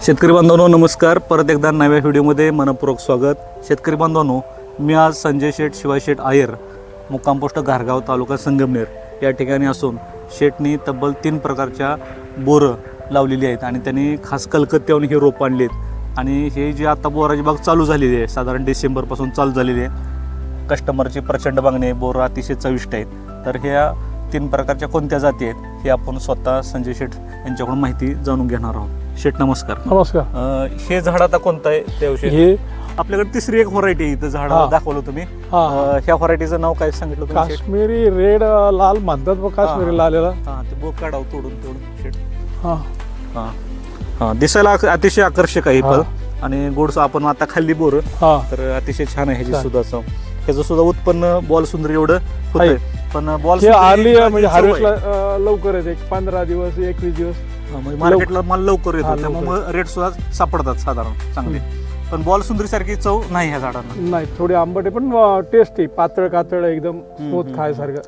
शेतकरी बांधवांनो नमस्कार. परत एकदा नव्या व्हिडिओमध्ये मनपूर्वक स्वागत. शेतकरी बांधवांनो, मी आज संजय शेठ शिवाय शेठ आयर मुक्काम पोस्ट घारगाव तालुका संगमनेर या ठिकाणी असून शेठनी तब्बल 3 प्रकारच्या बोरं लावलेली आहेत आणि त्यांनी खास कलकत्त्याहून हे रोप आणले आहेत. आणि हे जे आता बोराची बाग चालू झालेली आहे, साधारण डिसेंबरपासून चालू झालेली आहे. कस्टमरची प्रचंड मागणी आहे, बोरं अतिशय चविष्ट आहेत. तर ह्या 3 प्रकारच्या कोणत्या जाती आहेत हे आपण स्वतः संजय शेठ यांच्याकडून माहिती जाणून घेणार आहोत. शेठ नमस्कार. नमस्कार. हे झाड आता कोणतं आहे त्याविषयी? हे आपल्याकडे तिसरी एक व्हरायटी इथं झाड दाखवलं तुम्ही. ह्या व्हरायटीचं नाव काय सांगितलं तुम्ही? काश्मीरी रेड लाल म्हणतात बघ, काश्मीरी लालेला. ते बोक काढावं तोडून शेठ. दिसायला अतिशय आकर्षक आहे फळ आणि गोडसं. आपण आता खाल्ली बोर तर अतिशय छान आहे ह्याची सुद्धा चव. ह्याचं सुद्धा उत्पन्न बॉल सुंदरी एवढं होतंय. पण बॉल आर्ली म्हणजे हार्वेस्टला लवकर येते, 15 दिवस 21 दिवस मार्केटला माल लवकर येतो, त्यामुळे रेट सुद्धा सापडतात साधारण चांगले. पण बॉल सुंदरी सारखी चव नाही ह्या झाडांना. नाही, थोडी आंबट आहे पण टेस्टी, पातळ कातळ एकदम स्मूथ खायसारखं.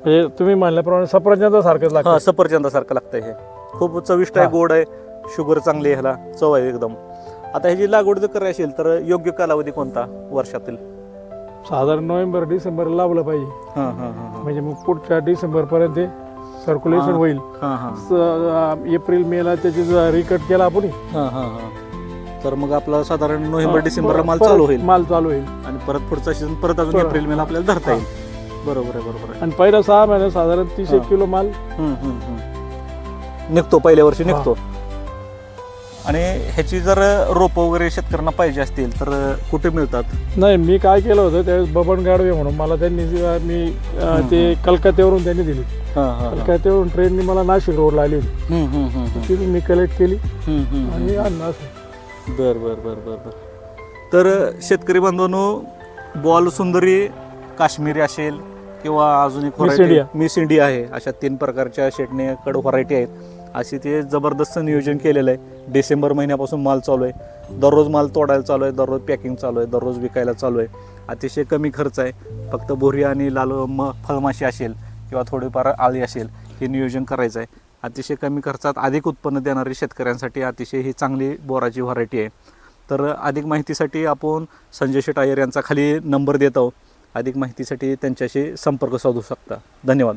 म्हणजे तुम्ही म्हणल्याप्रमाणे सफरचंदासारखंच लागतं. सफरचंदासारखं लागतंय. हे खूप चविष्ट आहे, गोड आहे, शुगर चांगली आहे, ह्याला चव आहे एकदम. आता ह्याची लागवड जर करायची असेल तर योग्य कालावधी कोणता वर्षातील? साधारण नोव्हेंबर डिसेंबर लावलं पाहिजे. म्हणजे मग पुढच्या डिसेंबर पर्यंत सर्क्युलेशन होईल. एप्रिल मे ला त्याची रिकट केला आपण तर मग आपला साधारण नोव्हेंबर डिसेंबरला माल चालू होईल. आणि परत पुढचा सीझन परत अजून एप्रिल मे ला आपल्याला धरता येईल. बरोबर आहे. आणि पहिल्या 6 महिन्यात साधारण 30 किलो माल निघतो, पहिल्या वर्षी निघतो. आणि ह्याची जर रोप वगैरे शेतकऱ्यांना पाहिजे असतील तर कुठे मिळतात? नाही, मी काय केलं होतं त्यावेळेस बबन गाडवे म्हणून मला त्यांनी मी ते कलकत्त्यावरून त्यांनी दिली. कलकत्त्यावरून ट्रेननी मला नाशिक रोडला आली होती, तिथून मी कलेक्ट केली आणि आणलं असं. बर. तर शेतकरी बांधवांनो, बॉल सुंदरी काश्मीरी असेल किंवा अजून एक मिस इंडिया आहे, अशा 3 प्रकारच्या शेटने कडू व्हरायटी आहेत. अशी ते जबरदस्त नियोजन केलेलं आहे. डिसेंबर महिन्यापासून माल चालू आहे, दररोज माल तोडायला चालू आहे, दररोज पॅकिंग चालू आहे, दररोज विकायला चालू आहे. अतिशय कमी खर्च आहे. फक्त बोरी आणि लाल फळमाशी असेल किंवा थोडीफार आळी असेल हे नियोजन करायचं आहे. अतिशय कमी खर्चात अधिक उत्पन्न देणारी शेतकऱ्यांसाठी अतिशय ही चांगली बोराची व्हरायटी आहे. तर अधिक माहितीसाठी आपण संजय शेठ आयर यांचा खाली नंबर देत आहोत. अधिक माहितीसाठी त्यांच्याशी संपर्क साधू शकता. धन्यवाद.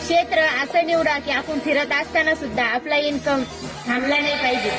क्षेत्र असं निवडा की आपण फिरत असताना सुद्धा आपला इन्कम थांबला नाही पाहिजे.